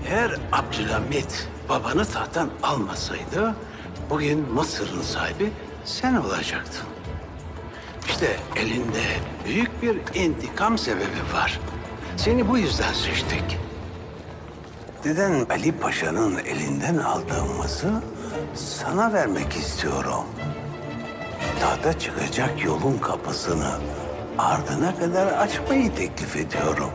Eğer Abdülhamit babanı tahttan almasaydı, bugün Mısır'ın sahibi sen olacaktın. İşte elinde büyük bir intikam sebebi var. Seni bu yüzden seçtik. Deden Ali Paşa'nın elinden aldığımızı sana vermek istiyorum. Tahta çıkacak yolun kapısını ardına kadar açmayı teklif ediyorum.